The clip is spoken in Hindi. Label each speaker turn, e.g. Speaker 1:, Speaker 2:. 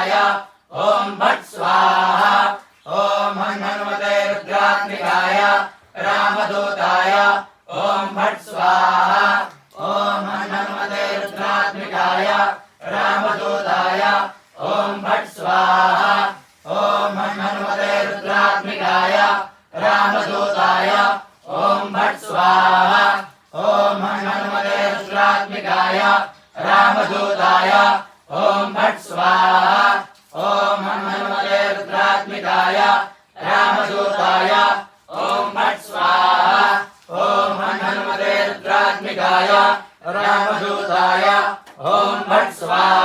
Speaker 1: हनुमतेरुद्रात्मिकाय ओम भट स्वाहा ओम हनुमते रुद्रात्मिकाय रामदूताय ओम भट स्वाहा ओम हनुमते रुद्रात्मिकाय रामदूताय ओम भट स्वाहा ओम हनुमते रुद्रात्मिकाय रामदूताय ओम भट स्वाहा ओम हनुमते रुद्रात्मिकाय रामदूताय ओम भट स्वाहा ओम हनुमते रुद्रात्मिकाय रामदूताय ओम भट स्वाहा ओम हनुमते रुद्रात्मिकाय रामदूताय ओम भट स्वाहा